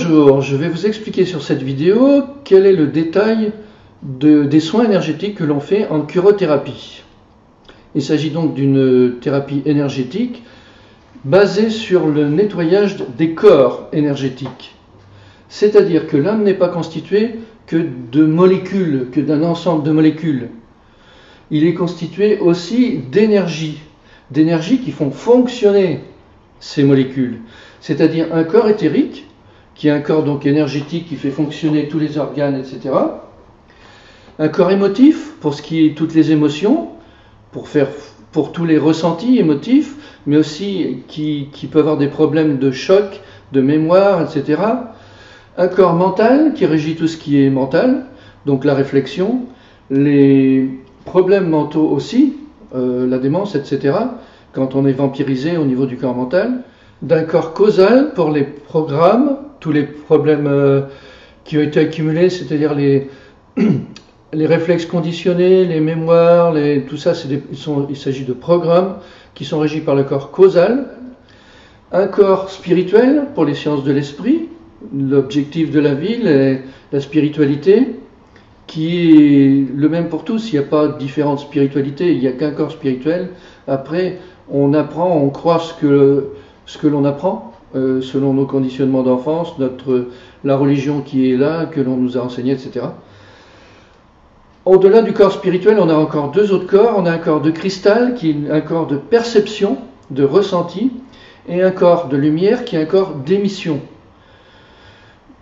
Bonjour, je vais vous expliquer sur cette vidéo quel est le détail des soins énergétiques que l'on fait en curothérapie. Il s'agit donc d'une thérapie énergétique basée sur le nettoyage des corps énergétiques. C'est-à-dire que l'homme n'est pas constitué que de molécules, que d'un ensemble de molécules. Il est constitué aussi d'énergie qui font fonctionner ces molécules. C'est-à-dire un corps éthérique, qui est un corps donc énergétique qui fait fonctionner tous les organes, etc. Un corps émotif, pour ce qui est toutes les émotions, pour tous les ressentis émotifs, mais aussi qui peut avoir des problèmes de choc, de mémoire, etc. Un corps mental, qui régit tout ce qui est mental, donc la réflexion, les problèmes mentaux aussi, la démence, etc., quand on est vampirisé au niveau du corps mental. D'un corps causal pour les programmes, tous les problèmes qui ont été accumulés, c'est-à-dire les réflexes conditionnés, les mémoires, tout ça, il s'agit de programmes qui sont régis par le corps causal. Un corps spirituel pour les sciences de l'esprit, l'objectif de la vie, la spiritualité, qui est le même pour tous. Il n'y a pas différentes spiritualités, il n'y a qu'un corps spirituel. Après, on apprend, on croit ce que l'on apprend, selon nos conditionnements d'enfance, la religion qui est là, que l'on nous a enseigné, etc. Au-delà du corps spirituel, on a encore deux autres corps. On a un corps de cristal, qui est un corps de perception, de ressenti, et un corps de lumière, qui est un corps d'émission.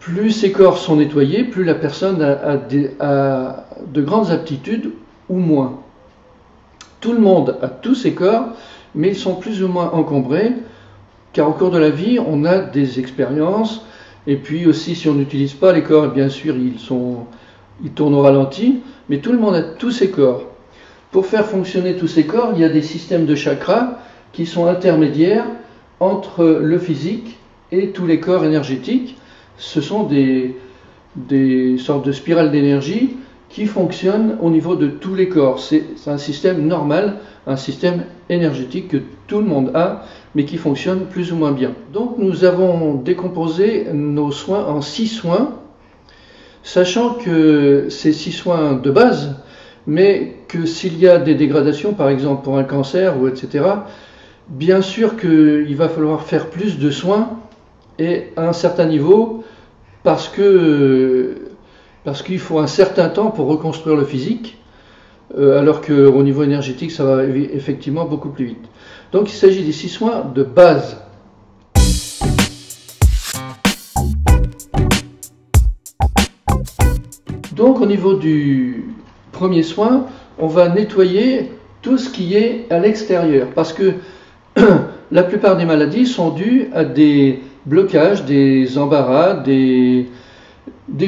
Plus ces corps sont nettoyés, plus la personne a de grandes aptitudes ou moins. Tout le monde a tous ces corps, mais ils sont plus ou moins encombrés, car au cours de la vie, on a des expériences, et puis aussi, si on n'utilise pas les corps, bien sûr, ils tournent au ralenti, mais tout le monde a tous ces corps. Pour faire fonctionner tous ces corps, il y a des systèmes de chakras qui sont intermédiaires entre le physique et tous les corps énergétiques. Ce sont des sortes de spirales d'énergie qui fonctionnent au niveau de tous les corps. C'est un système normal, un système énergétique que tout le monde a, mais qui fonctionne plus ou moins bien. Donc nous avons décomposé nos soins en 6 soins, sachant que c'est 6 soins de base, mais que s'il y a des dégradations, par exemple pour un cancer, ou etc., bien sûr qu'il va falloir faire plus de soins, et à un certain niveau, parce qu'il faut un certain temps pour reconstruire le physique, alors qu'au niveau énergétique, ça va effectivement beaucoup plus vite. Donc il s'agit des 6 soins de base. Donc au niveau du premier soin, on va nettoyer tout ce qui est à l'extérieur, parce que la plupart des maladies sont dues à des blocages, des embarras, des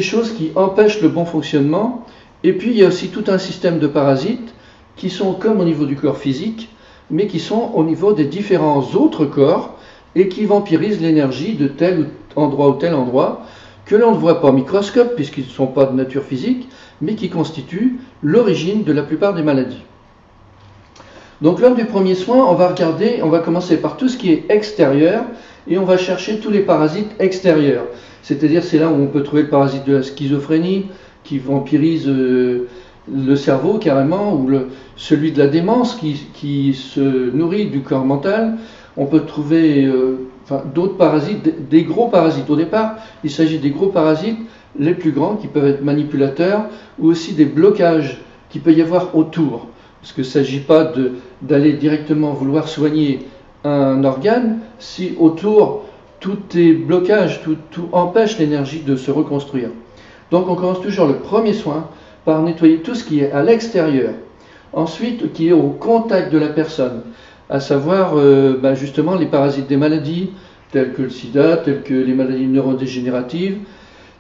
choses qui empêchent le bon fonctionnement. Et puis il y a aussi tout un système de parasites qui sont comme au niveau du corps physique, mais qui sont au niveau des différents autres corps et qui vampirisent l'énergie de tel endroit ou tel endroit, que l'on ne voit pas au microscope puisqu'ils ne sont pas de nature physique, mais qui constituent l'origine de la plupart des maladies. Donc lors du premier soin, on va commencer par tout ce qui est extérieur et on va chercher tous les parasites extérieurs. C'est-à-dire c'est là où on peut trouver le parasite de la schizophrénie qui vampirise le cerveau carrément, ou celui de la démence qui se nourrit du corps mental. On peut trouver d'autres parasites, des gros parasites. Au départ, il s'agit des gros parasites les plus grands qui peuvent être manipulateurs, ou aussi des blocages qu'il peut y avoir autour. Parce qu'il ne s'agit pas d'aller directement vouloir soigner un organe si autour tout est blocage, tout empêche l'énergie de se reconstruire. Donc on commence toujours le premier soin par nettoyer tout ce qui est à l'extérieur. Ensuite, qui est au contact de la personne, à savoir justement les parasites des maladies, telles que le sida, telles que les maladies neurodégénératives.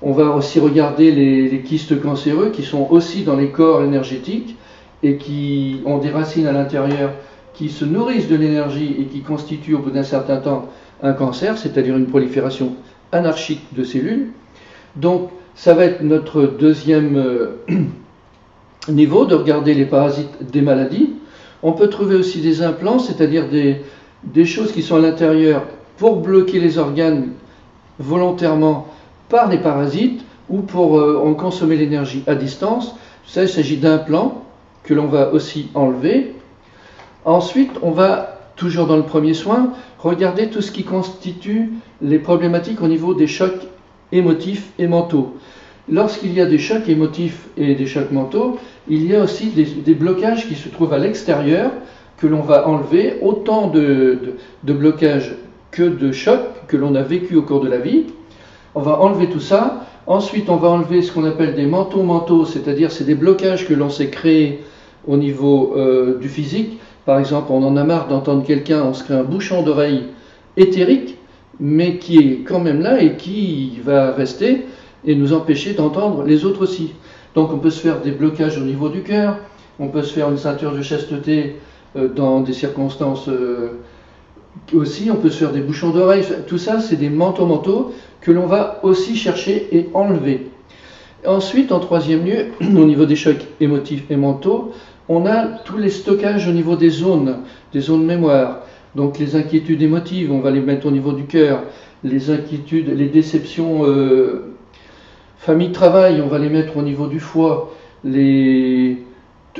On va aussi regarder les kystes cancéreux qui sont aussi dans les corps énergétiques et qui ont des racines à l'intérieur, qui se nourrissent de l'énergie et qui constituent au bout d'un certain temps un cancer, c'est-à-dire une prolifération anarchique de cellules. Donc ça va être notre deuxième niveau, de regarder les parasites des maladies. On peut trouver aussi des implants, c'est-à-dire des choses qui sont à l'intérieur pour bloquer les organes volontairement par des parasites ou pour en consommer l'énergie à distance. Ça, il s'agit d'implants que l'on va aussi enlever. Ensuite, on va, toujours dans le premier soin, regarder tout ce qui constitue les problématiques au niveau des chocs émotifs et mentaux. Lorsqu'il y a des chocs émotifs et des chocs mentaux, il y a aussi des blocages qui se trouvent à l'extérieur que l'on va enlever, autant de blocages que de chocs que l'on a vécu au cours de la vie. On va enlever tout ça. Ensuite, on va enlever ce qu'on appelle des manteaux mentaux, c'est-à-dire c'est des blocages que l'on s'est créés au niveau du physique. Par exemple, on en a marre d'entendre quelqu'un, on se crée un bouchon d'oreille éthérique, mais qui est quand même là et qui va rester et nous empêcher d'entendre les autres aussi. Donc on peut se faire des blocages au niveau du cœur, on peut se faire une ceinture de chasteté dans des circonstances aussi, on peut se faire des bouchons d'oreille. Tout ça, c'est des manteaux mentaux que l'on va aussi chercher et enlever. Ensuite, en troisième lieu, au niveau des chocs émotifs et mentaux, on a tous les stockages au niveau des zones mémoire. Donc les inquiétudes émotives, on va les mettre au niveau du cœur. Les inquiétudes, les déceptions famille-travail, on va les mettre au niveau du foie.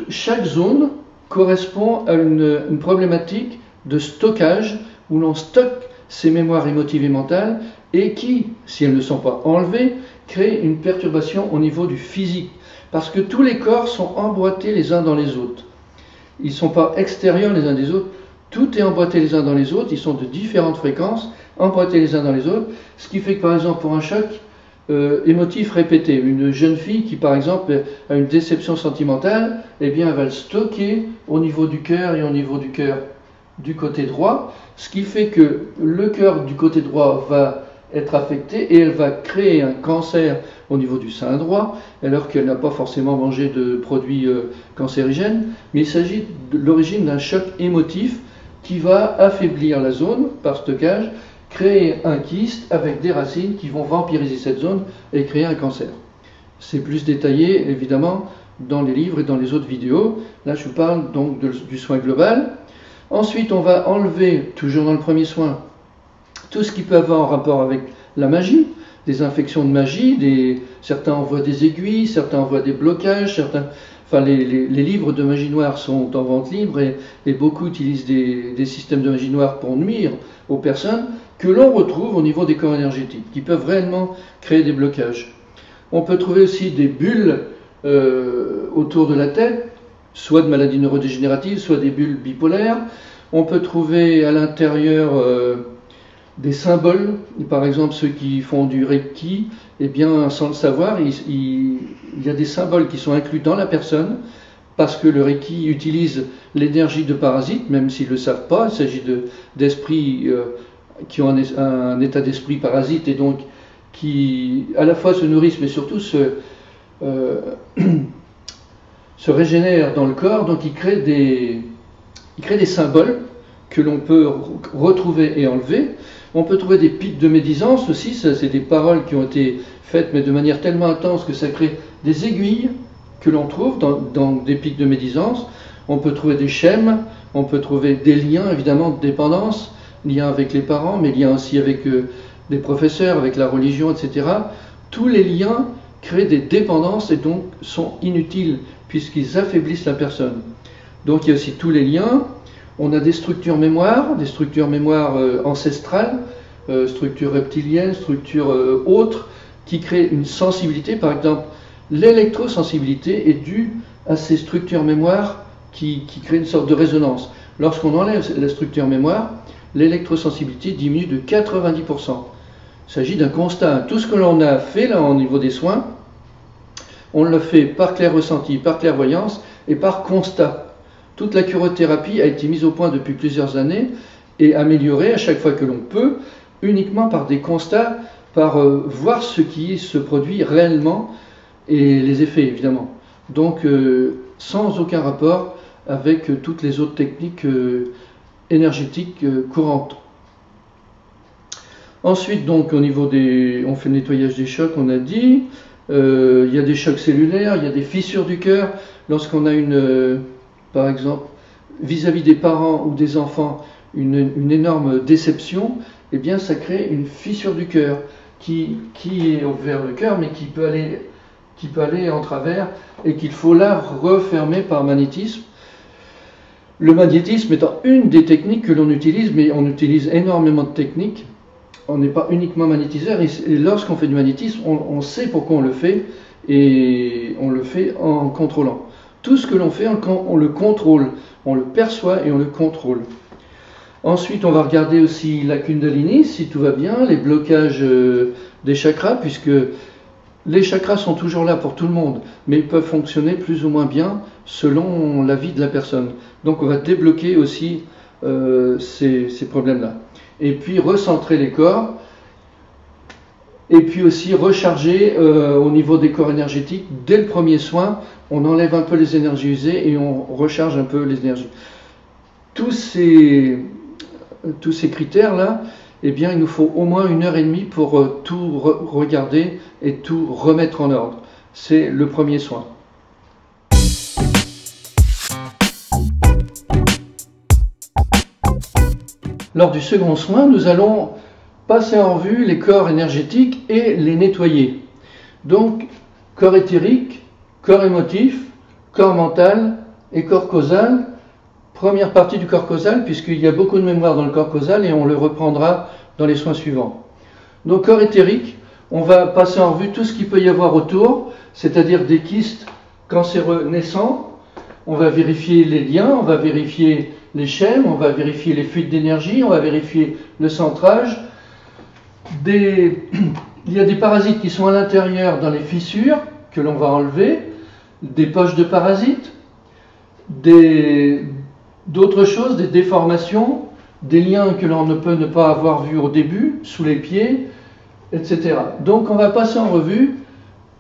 Chaque zone correspond à une problématique de stockage où l'on stocke ces mémoires émotives et mentales et qui, si elles ne sont pas enlevées, crée une perturbation au niveau du physique. Parce que tous les corps sont emboîtés les uns dans les autres. Ils ne sont pas extérieurs les uns des autres. Tout est emboîté les uns dans les autres. Ils sont de différentes fréquences, emboîtés les uns dans les autres. Ce qui fait que, par exemple, pour un choc émotif répété, une jeune fille qui, par exemple, a une déception sentimentale, eh bien, elle va le stocker au niveau du cœur et au niveau du cœur du côté droit. Ce qui fait que le cœur du côté droit va être affecté et elle va créer un cancer au niveau du sein droit, alors qu'elle n'a pas forcément mangé de produits cancérigènes, mais il s'agit de l'origine d'un choc émotif qui va affaiblir la zone par stockage, créer un kyste avec des racines qui vont vampiriser cette zone et créer un cancer. C'est plus détaillé évidemment dans les livres et dans les autres vidéos. Là je vous parle donc du soin global. Ensuite on va enlever, toujours dans le premier soin, tout ce qui peut avoir un rapport avec la magie, des infections de magie, certains envoient des aiguilles, certains envoient des blocages, les livres de magie noire sont en vente libre et beaucoup utilisent des systèmes de magie noire pour nuire aux personnes que l'on retrouve au niveau des corps énergétiques, qui peuvent réellement créer des blocages. On peut trouver aussi des bulles autour de la tête, soit de maladies neurodégénératives, soit des bulles bipolaires. On peut trouver à l'intérieur des symboles, par exemple ceux qui font du Reiki, eh bien sans le savoir, il y a des symboles qui sont inclus dans la personne, parce que le Reiki utilise l'énergie de parasites, même s'ils ne le savent pas. Il s'agit d'esprits qui ont un état d'esprit parasite et donc qui à la fois se nourrissent mais surtout se régénèrent dans le corps. Donc ils créent des symboles que l'on peut retrouver et enlever. On peut trouver des pics de médisance aussi, ça c'est des paroles qui ont été faites mais de manière tellement intense que ça crée des aiguilles que l'on trouve dans des pics de médisance. On peut trouver des schèmes, on peut trouver des liens évidemment de dépendance, liens avec les parents, mais liens aussi avec des professeurs, avec la religion, etc. Tous les liens créent des dépendances et donc sont inutiles puisqu'ils affaiblissent la personne. Donc il y a aussi tous les liens. On a des structures mémoire ancestrales, structures reptiliennes, structures autres, qui créent une sensibilité. Par exemple, l'électrosensibilité est due à ces structures mémoire qui créent une sorte de résonance. Lorsqu'on enlève la structure mémoire, l'électrosensibilité diminue de 90%. Il s'agit d'un constat. Tout ce que l'on a fait là au niveau des soins, on le fait par clair ressenti, par clairvoyance et par constat. Toute la curothérapie a été mise au point depuis plusieurs années et améliorée à chaque fois que l'on peut, uniquement par des constats, par voir ce qui se produit réellement et les effets évidemment. Donc sans aucun rapport avec toutes les autres techniques énergétiques courantes. Ensuite donc au niveau on fait le nettoyage des chocs, on a dit, il y a des chocs cellulaires, il y a des fissures du cœur, lorsqu'on a par exemple, vis-à-vis des parents ou des enfants, une énorme déception, eh bien ça crée une fissure du cœur. qui est vers le cœur, mais qui peut aller en travers et qu'il faut là refermer par magnétisme. Le magnétisme étant une des techniques que l'on utilise, mais on utilise énormément de techniques. On n'est pas uniquement magnétiseur, et lorsqu'on fait du magnétisme, on sait pourquoi on le fait, et on le fait en contrôlant. Tout ce que l'on fait, on le contrôle, on le perçoit et on le contrôle. Ensuite, on va regarder aussi la Kundalini, si tout va bien, les blocages des chakras, puisque les chakras sont toujours là pour tout le monde, mais ils peuvent fonctionner plus ou moins bien selon la vie de la personne. Donc on va débloquer aussi ces problèmes-là. Et puis recentrer les corps, et puis aussi recharger au niveau des corps énergétiques. Dès le premier soin, on enlève un peu les énergies usées et on recharge un peu les énergies. Tous ces critères-là, eh bien, il nous faut au moins 1h30 pour tout regarder et tout remettre en ordre. C'est le premier soin. Lors du second soin, nous allons passer en revue les corps énergétiques et les nettoyer. Donc, corps éthérique, corps émotif, corps mental et corps causal. Première partie du corps causal, puisqu'il y a beaucoup de mémoire dans le corps causal et on le reprendra dans les soins suivants. Donc, corps éthérique, on va passer en revue tout ce qu'il peut y avoir autour, c'est-à-dire des kystes cancéreux naissants. On va vérifier les liens, on va vérifier les schèmes, on va vérifier les fuites d'énergie, on va vérifier le centrage. Il y a des parasites qui sont à l'intérieur dans les fissures que l'on va enlever, des poches de parasites, d'autres choses, des déformations, des liens que l'on ne peut ne pas avoir vus au début, sous les pieds, etc. Donc on va passer en revue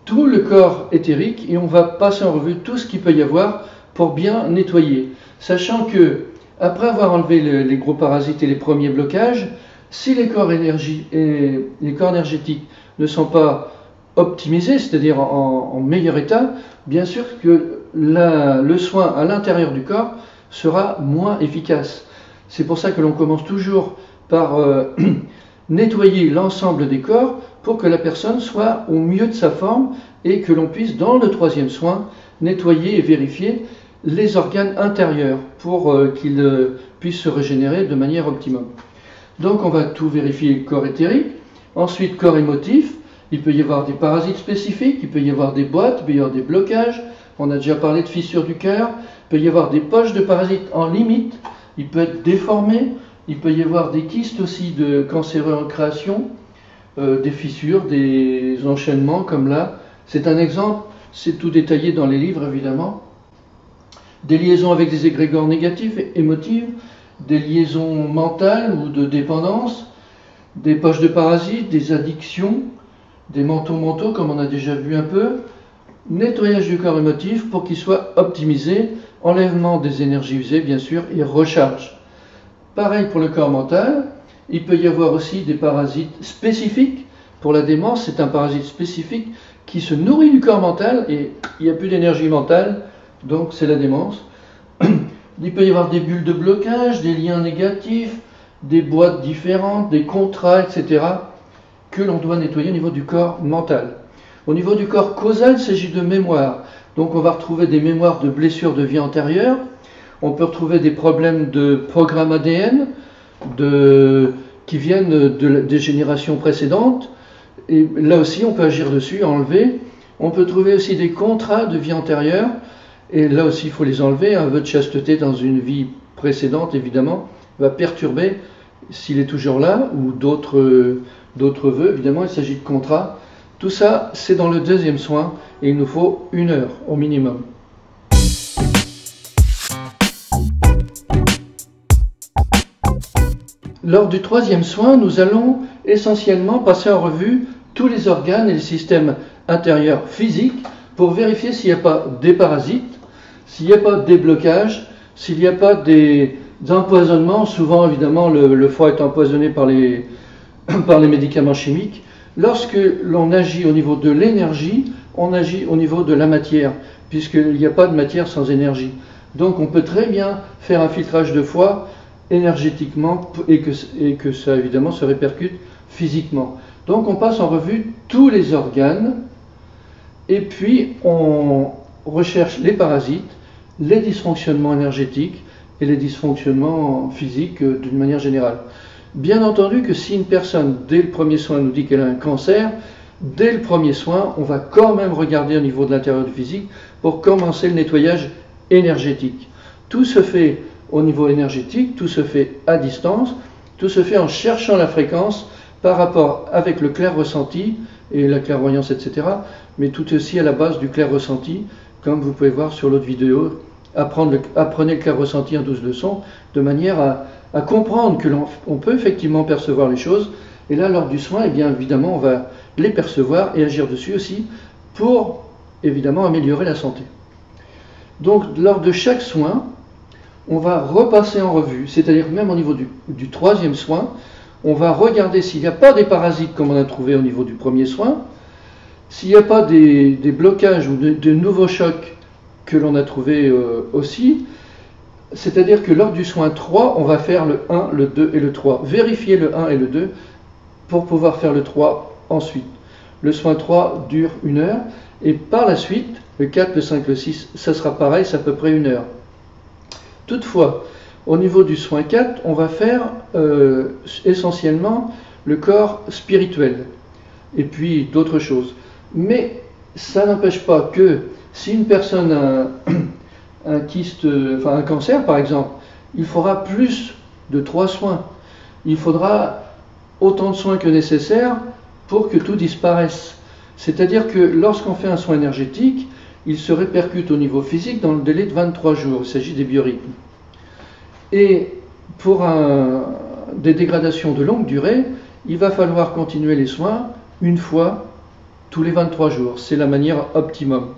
tout le corps éthérique et on va passer en revue tout ce qu'il peut y avoir pour bien nettoyer. Sachant que, après avoir enlevé les gros parasites et les premiers blocages, si les corps énergétiques ne sont pas optimisés, c'est-à-dire en meilleur état, bien sûr que le soin à l'intérieur du corps sera moins efficace. C'est pour ça que l'on commence toujours par nettoyer l'ensemble des corps pour que la personne soit au mieux de sa forme et que l'on puisse, dans le troisième soin, nettoyer et vérifier les organes intérieurs pour qu'ils puissent se régénérer de manière optimum. Donc on va tout vérifier, corps éthérique, ensuite corps émotif. Il peut y avoir des parasites spécifiques, il peut y avoir des boîtes, il peut y avoir des blocages. On a déjà parlé de fissures du cœur. Il peut y avoir des poches de parasites en limite. Il peut être déformé. Il peut y avoir des kystes aussi de cancéreux en création, des fissures, des enchaînements comme là. C'est un exemple, c'est tout détaillé dans les livres évidemment. Des liaisons avec des égrégores négatifs, émotives, des liaisons mentales ou de dépendance, des poches de parasites, des addictions, des mentaux comme on a déjà vu un peu, nettoyage du corps émotif pour qu'il soit optimisé, enlèvement des énergies usées bien sûr et recharge. Pareil pour le corps mental, il peut y avoir aussi des parasites spécifiques. Pour la démence, c'est un parasite spécifique qui se nourrit du corps mental et il n'y a plus d'énergie mentale, donc c'est la démence. Il peut y avoir des bulles de blocage, des liens négatifs, des boîtes différentes, des contrats, etc. que l'on doit nettoyer au niveau du corps mental. Au niveau du corps causal, il s'agit de mémoire. Donc on va retrouver des mémoires de blessures de vie antérieure, on peut retrouver des problèmes de programme ADN qui viennent des générations précédentes, et là aussi on peut agir dessus, enlever. On peut trouver aussi des contrats de vie antérieure, et là aussi il faut les enlever. Un vœu de chasteté dans une vie précédente, évidemment, va perturber, s'il est toujours là, ou d'autres vœux, évidemment, il s'agit de contrats. Tout ça, c'est dans le deuxième soin, et il nous faut 1 heure au minimum. Lors du troisième soin, nous allons essentiellement passer en revue tous les organes et les systèmes intérieurs physiques pour vérifier s'il n'y a pas des parasites, s'il n'y a pas des blocages, s'il n'y a pas des empoisonnements. Souvent, évidemment, le foie est empoisonné par les médicaments chimiques. Lorsque l'on agit au niveau de l'énergie, on agit au niveau de la matière, puisqu'il n'y a pas de matière sans énergie. Donc on peut très bien faire un filtrage de foie énergétiquement et que ça évidemment se répercute physiquement. Donc on passe en revue tous les organes et puis on recherche les parasites, les dysfonctionnements énergétiques et les dysfonctionnements physiques d'une manière générale. Bien entendu que si une personne, dès le premier soin, nous dit qu'elle a un cancer, dès le premier soin, on va quand même regarder au niveau de l'intérieur du physique pour commencer le nettoyage énergétique. Tout se fait au niveau énergétique, tout se fait à distance, tout se fait en cherchant la fréquence par rapport avec le clair ressenti et la clairvoyance, etc. Mais tout aussi à la base du clair ressenti, comme vous pouvez voir sur l'autre vidéo. Apprenez le clair ressenti en 12 leçons, de manière à comprendre que l'on peut effectivement percevoir les choses. Et là, lors du soin, eh bien évidemment, on va les percevoir et agir dessus aussi pour évidemment améliorer la santé. Donc, lors de chaque soin, on va repasser en revue, c'est-à-dire même au niveau du troisième soin, on va regarder s'il n'y a pas des parasites comme on a trouvé au niveau du premier soin, s'il n'y a pas des blocages ou de nouveaux chocs que l'on a trouvé aussi. C'est-à-dire que lors du soin 3, on va faire le 1, le 2 et le 3. Vérifier le 1 et le 2 pour pouvoir faire le 3 ensuite. Le soin 3 dure 1 heure et par la suite, le 4, le 5, le 6, ça sera pareil, c'est à peu près 1 heure. Toutefois, au niveau du soin 4, on va faire essentiellement le corps spirituel et puis d'autres choses. Mais ça n'empêche pas que si une personne a un kyste, enfin un cancer par exemple, il faudra plus de 3 soins. Il faudra autant de soins que nécessaire pour que tout disparaisse. C'est-à-dire que lorsqu'on fait un soin énergétique, il se répercute au niveau physique dans le délai de 23 jours. Il s'agit des biorhythmes. Et pour des dégradations de longue durée, il va falloir continuer les soins une fois tous les 23 jours. C'est la manière optimum.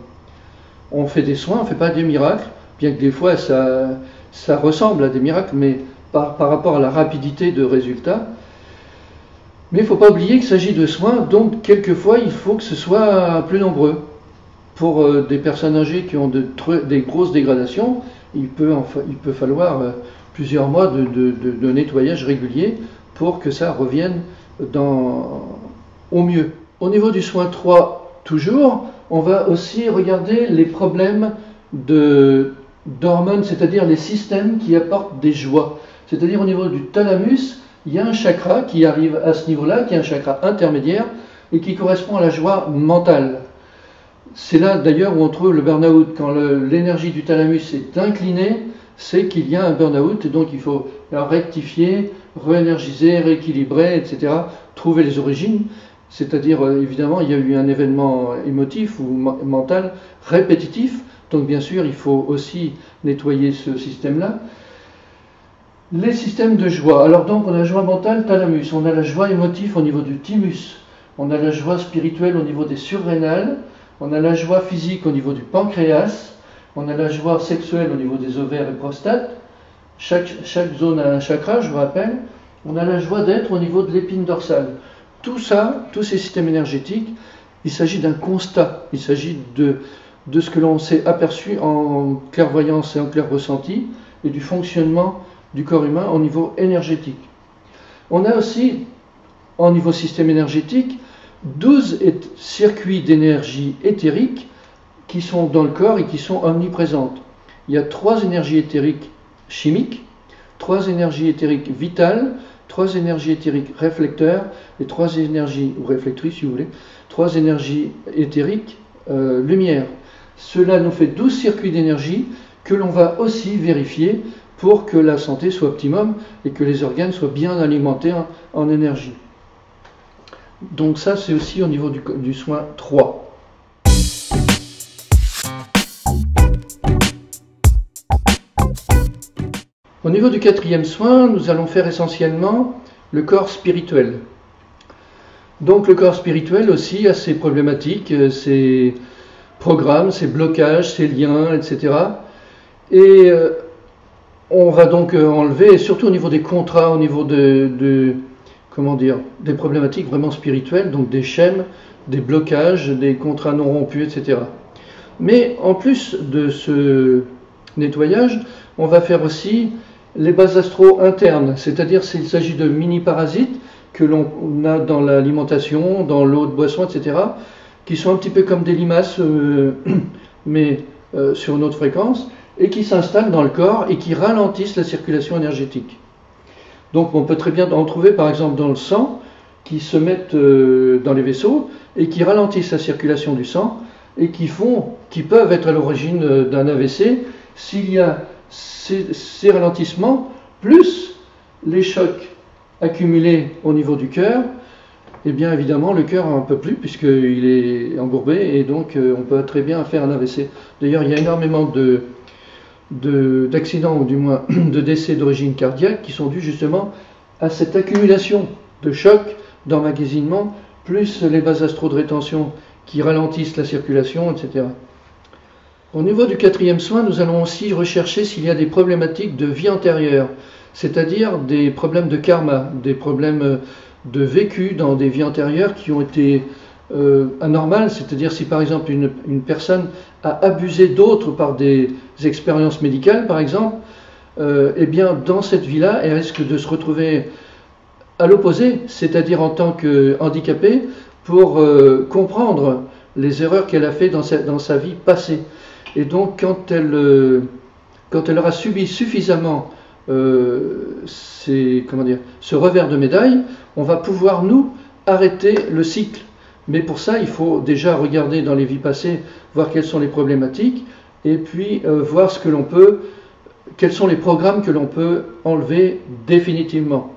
On fait des soins, on ne fait pas des miracles, bien que des fois ça ressemble à des miracles, mais par rapport à la rapidité de résultat. Mais il ne faut pas oublier qu'il s'agit de soins, donc quelquefois il faut que ce soit plus nombreux. Pour des personnes âgées qui ont des grosses dégradations, il peut falloir plusieurs mois de nettoyage régulier pour que ça revienne au mieux. Au niveau du soin 3, toujours, on va aussi regarder les problèmes d'hormones, c'est-à-dire les systèmes qui apportent des joies. C'est-à-dire au niveau du thalamus, il y a un chakra qui arrive à ce niveau-là, qui est un chakra intermédiaire et qui correspond à la joie mentale. C'est là d'ailleurs où on trouve le burn-out. Quand l'énergie du thalamus est inclinée, c'est qu'il y a un burn-out et donc il faut rectifier, réénergiser, rééquilibrer, etc. Trouver les origines. C'est-à-dire, évidemment, il y a eu un événement émotif ou mental répétitif. Donc, bien sûr, il faut aussi nettoyer ce système-là. Les systèmes de joie. Alors, donc, on a la joie mentale, thalamus. On a la joie émotive au niveau du thymus. On a la joie spirituelle au niveau des surrénales. On a la joie physique au niveau du pancréas. On a la joie sexuelle au niveau des ovaires et prostate. Chaque zone a un chakra, je vous rappelle. On a la joie d'être au niveau de l'épine dorsale. Tout ça, tous ces systèmes énergétiques, il s'agit d'un constat, il s'agit de ce que l'on s'est aperçu en clairvoyance et en clair ressenti et du fonctionnement du corps humain au niveau énergétique. On a aussi, au niveau système énergétique, 12 circuits d'énergie éthérique qui sont dans le corps et qui sont omniprésentes. Il y a 3 énergies éthériques chimiques, 3 énergies éthériques vitales, 3 énergies éthériques réflecteurs et 3 énergies, ou réflectrices si vous voulez, 3 énergies éthériques lumière. Cela nous fait 12 circuits d'énergie que l'on va aussi vérifier pour que la santé soit optimum et que les organes soient bien alimentés en énergie. Donc ça c'est aussi au niveau du soin 3. Au niveau du 4e soin, nous allons faire essentiellement le corps spirituel. Donc le corps spirituel aussi a ses problématiques, ses programmes, ses blocages, ses liens, etc. Et on va donc enlever, surtout au niveau des contrats, au niveau des problématiques vraiment spirituelles, donc des schèmes, des blocages, des contrats non rompus, etc. Mais en plus de ce nettoyage, on va faire aussi les bases astro internes, c'est-à-dire s'il s'agit de mini-parasites que l'on a dans l'alimentation, dans l'eau de boisson, etc., qui sont un petit peu comme des limaces, mais sur une autre fréquence, et qui s'installent dans le corps et qui ralentissent la circulation énergétique. Donc on peut très bien en trouver par exemple dans le sang, qui se mettent dans les vaisseaux et qui ralentissent la circulation du sang et qui peuvent être à l'origine d'un AVC s'il y a ces ralentissements plus les chocs accumulés au niveau du cœur. Et bien évidemment le cœur n'en peut plus puisqu'il est embourbé et donc on peut très bien faire un AVC. D'ailleurs il y a énormément d'accidents ou du moins de décès d'origine cardiaque qui sont dus justement à cette accumulation de chocs, d'emmagasinement, plus les vasastros de rétention qui ralentissent la circulation, etc. Au niveau du quatrième soin, nous allons aussi rechercher s'il y a des problématiques de vie antérieure, c'est-à-dire des problèmes de karma, des problèmes de vécu dans des vies antérieures qui ont été anormales, c'est-à-dire si par exemple une personne a abusé d'autres par des expériences médicales, par exemple, eh bien dans cette vie-là, elle risque de se retrouver à l'opposé, c'est-à-dire en tant que handicapée, pour comprendre les erreurs qu'elle a fait dans sa vie passée. Et donc quand elle aura subi suffisamment ce revers de médaille, on va pouvoir nous arrêter le cycle. Mais pour ça, il faut déjà regarder dans les vies passées, voir quelles sont les problématiques, et puis voir quels sont les programmes que l'on peut enlever définitivement.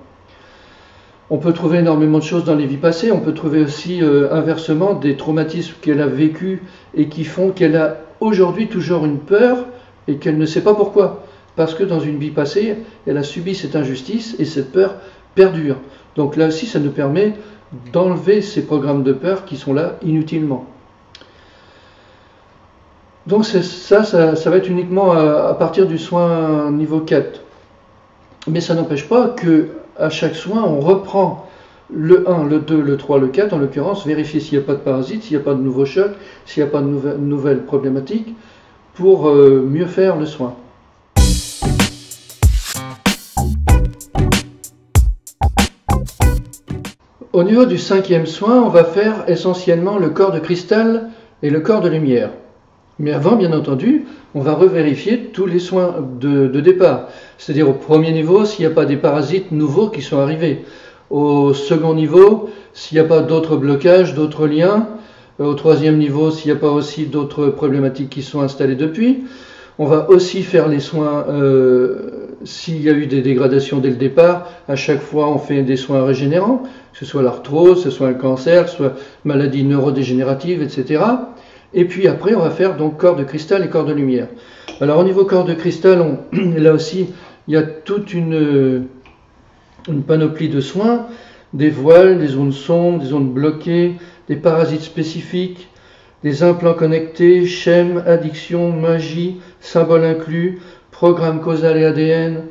On peut trouver énormément de choses dans les vies passées, on peut trouver aussi inversement des traumatismes qu'elle a vécus et qui font qu'elle a aujourd'hui toujours une peur et qu'elle ne sait pas pourquoi. Parce que dans une vie passée, elle a subi cette injustice et cette peur perdure. Donc là aussi, ça nous permet d'enlever ces programmes de peur qui sont là inutilement. Donc ça va être uniquement à partir du soin niveau 4. Mais ça n'empêche pas que à chaque soin, on reprend le 1, le 2, le 3, le 4, en l'occurrence, vérifier s'il n'y a pas de parasites, s'il n'y a pas de nouveaux chocs, s'il n'y a pas de nouvelles problématiques, pour mieux faire le soin. Au niveau du 5e soin, on va faire essentiellement le corps de cristal et le corps de lumière. Mais avant, bien entendu, on va revérifier tous les soins de départ. C'est-à-dire au premier niveau, s'il n'y a pas des parasites nouveaux qui sont arrivés. Au second niveau, s'il n'y a pas d'autres blocages, d'autres liens. Au troisième niveau, s'il n'y a pas aussi d'autres problématiques qui sont installées depuis. On va aussi faire les soins s'il y a eu des dégradations dès le départ. À chaque fois, on fait des soins régénérants, que ce soit l'arthrose, que ce soit un cancer, que ce soit maladie neurodégénérative, etc. Et puis après, on va faire donc corps de cristal et corps de lumière. Alors au niveau corps de cristal, là aussi, il y a toute une panoplie de soins, des voiles, des zones sombres, des zones bloquées, des parasites spécifiques, des implants connectés, schèmes, addiction, magie, symboles inclus, programme causal et ADN,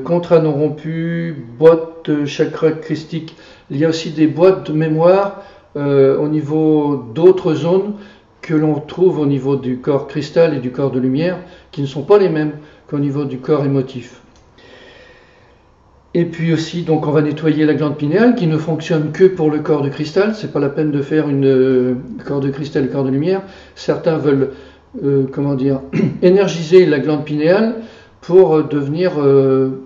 contrats non rompus, boîtes chakra christique. Il y a aussi des boîtes de mémoire au niveau d'autres zones que l'on trouve au niveau du corps cristal et du corps de lumière, qui ne sont pas les mêmes qu'au niveau du corps émotif. Et puis aussi, donc, on va nettoyer la glande pinéale qui ne fonctionne que pour le corps de cristal. C'est pas la peine de faire une corps de cristal et corps de lumière. Certains veulent, énergiser la glande pinéale pour devenir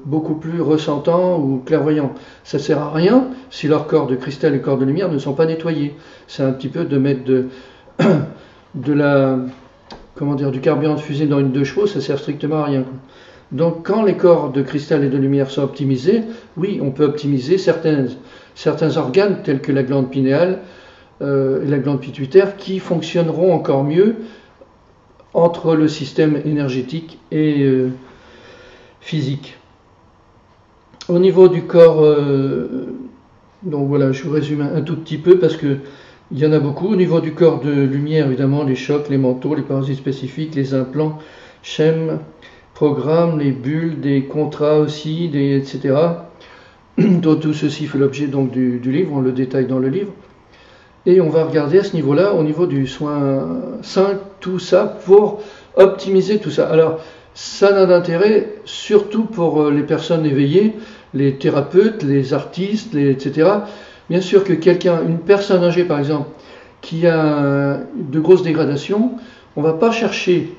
beaucoup plus ressentant ou clairvoyant. Ça sert à rien si leurs corps de cristal et corps de lumière ne sont pas nettoyés. C'est un petit peu de mettre du carburant de fusée dans une 2 chevaux, ça sert strictement à rien. Donc quand les corps de cristal et de lumière sont optimisés, oui, on peut optimiser certains organes tels que la glande pinéale et la glande pituitaire qui fonctionneront encore mieux entre le système énergétique et physique. Au niveau du corps, donc voilà, je vous résume un tout petit peu parce que il y en a beaucoup. Au niveau du corps de lumière, évidemment, les chocs, les manteaux, les parasites spécifiques, les implants, schèmes, programmes, les bulles, des contrats aussi, etc. Donc, tout ceci fait l'objet donc du livre, on le détaille dans le livre. Et on va regarder à ce niveau-là, au niveau du soin 5, tout ça, pour optimiser tout ça. Alors, Ça n'a d'intérêt surtout pour les personnes éveillées, les thérapeutes, les artistes, etc. Bien sûr que une personne âgée par exemple, qui a de grosses dégradations, on ne va pas chercher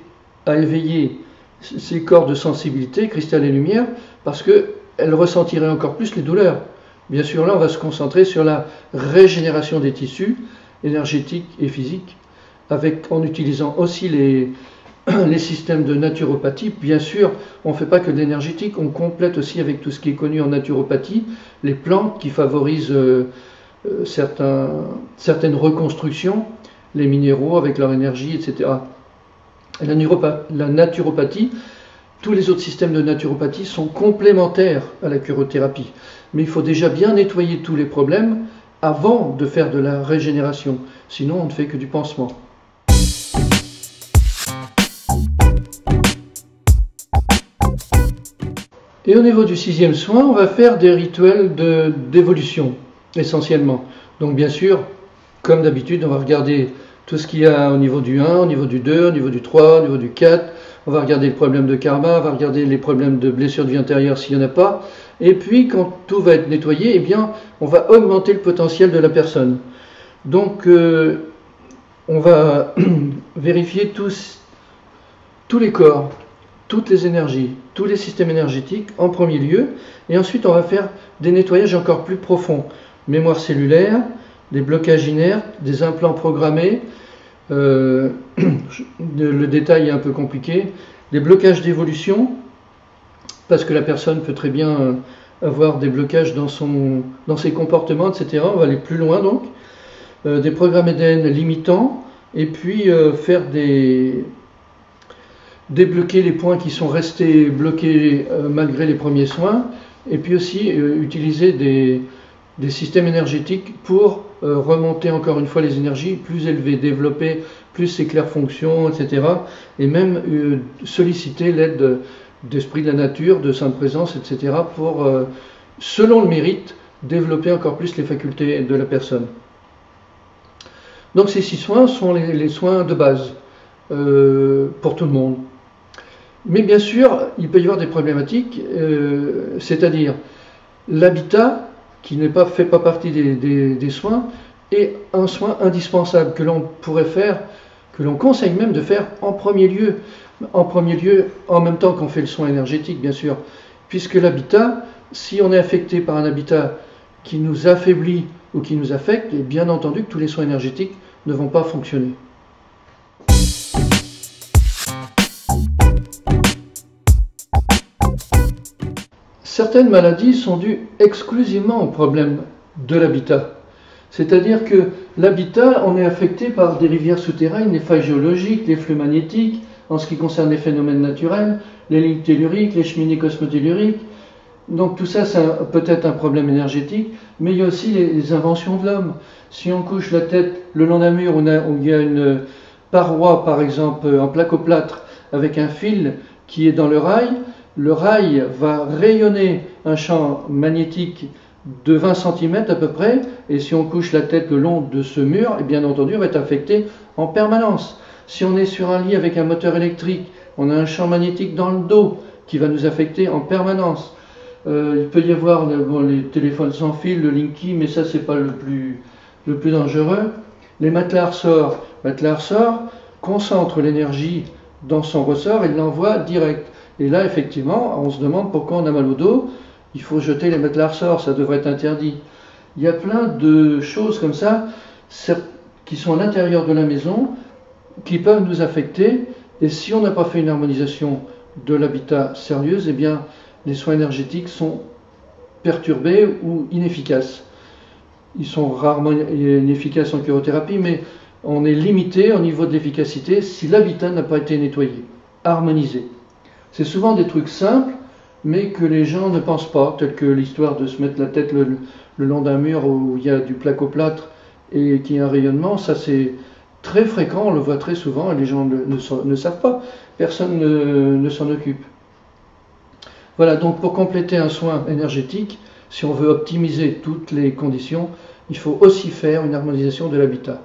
à éveiller ses corps de sensibilité, cristal et lumière, parce qu'elle ressentirait encore plus les douleurs. Bien sûr, là, on va se concentrer sur la régénération des tissus énergétiques et physiques, en utilisant aussi les systèmes de naturopathie. Bien sûr, on ne fait pas que de l'énergétique, on complète aussi avec tout ce qui est connu en naturopathie, les plantes qui favorisent certaines reconstructions, les minéraux avec leur énergie, etc. Et la naturopathie, tous les autres systèmes de naturopathie sont complémentaires à la cryothérapie. Mais il faut déjà bien nettoyer tous les problèmes avant de faire de la régénération. Sinon, on ne fait que du pansement. Et au niveau du 6e soin, on va faire des rituels d'évolution, essentiellement. Donc bien sûr, comme d'habitude, on va regarder tout ce qu'il y a au niveau du 1, au niveau du 2, au niveau du 3, au niveau du 4. On va regarder le problème de karma, on va regarder les problèmes de blessures de vie intérieure s'il n'y en a pas. Et puis, quand tout va être nettoyé, eh bien, on va augmenter le potentiel de la personne. Donc, on va vérifier tous les corps, toutes les énergies, tous les systèmes énergétiques en premier lieu. Et ensuite, on va faire des nettoyages encore plus profonds. Mémoire cellulaire, des blocages inertes, des implants programmés. Le détail est un peu compliqué. Des blocages d'évolution, parce que la personne peut très bien avoir des blocages dans ses comportements, etc. On va aller plus loin donc. Des programmes ADN limitants, et puis faire débloquer les points qui sont restés bloqués malgré les premiers soins, et puis aussi utiliser des systèmes énergétiques pour remonter encore une fois les énergies plus élevées, développer plus ses claires fonctions, etc. Et même solliciter l'aide d'esprit de la nature, de Sainte Présence, etc. pour, selon le mérite, développer encore plus les facultés de la personne. Donc ces 6 soins sont les soins de base pour tout le monde. Mais bien sûr, il peut y avoir des problématiques, c'est-à-dire l'habitat, qui ne fait pas partie des soins, est un soin indispensable que l'on pourrait faire, que l'on conseille même de faire en premier lieu, en même temps qu'on fait le soin énergétique, bien sûr, puisque l'habitat, si on est affecté par un habitat qui nous affaiblit ou qui nous affecte, et bien entendu que tous les soins énergétiques ne vont pas fonctionner. Certaines maladies sont dues exclusivement au problème de l'habitat. C'est-à-dire que l'habitat, on est affecté par des rivières souterraines, les failles géologiques, les flux magnétiques, en ce qui concerne les phénomènes naturels, les lignes telluriques, les cheminées cosmotelluriques. Donc tout ça, c'est peut-être un problème énergétique, mais il y a aussi les inventions de l'homme. Si on couche la tête le long d'un mur où il y a une paroi, par exemple, en placoplâtre, avec un fil qui est dans le rail va rayonner un champ magnétique de 20 cm à peu près, et si on couche la tête le long de ce mur, et bien entendu, on va être affecté en permanence. Si on est sur un lit avec un moteur électrique, on a un champ magnétique dans le dos qui va nous affecter en permanence. Il peut y avoir les téléphones sans fil, le Linky, mais ça, c'est pas le plus dangereux. Les matelas ressorts concentrent l'énergie dans son ressort et l'envoie direct. Et là, effectivement, on se demande pourquoi on a mal au dos. Il faut jeter les matelas ressorts, ça devrait être interdit. Il y a plein de choses comme ça qui sont à l'intérieur de la maison, qui peuvent nous affecter. Et si on n'a pas fait une harmonisation de l'habitat sérieuse, eh bien, les soins énergétiques sont perturbés ou inefficaces. Ils sont rarement inefficaces en cryothérapie, mais on est limité au niveau de l'efficacité si l'habitat n'a pas été nettoyé, harmonisé. C'est souvent des trucs simples, mais que les gens ne pensent pas, tels que l'histoire de se mettre la tête le long d'un mur où il y a du placoplâtre et qu'il y a un rayonnement. Ça, c'est très fréquent, on le voit très souvent et les gens ne savent pas. Personne ne s'en occupe. Voilà, donc pour compléter un soin énergétique, si on veut optimiser toutes les conditions, il faut aussi faire une harmonisation de l'habitat.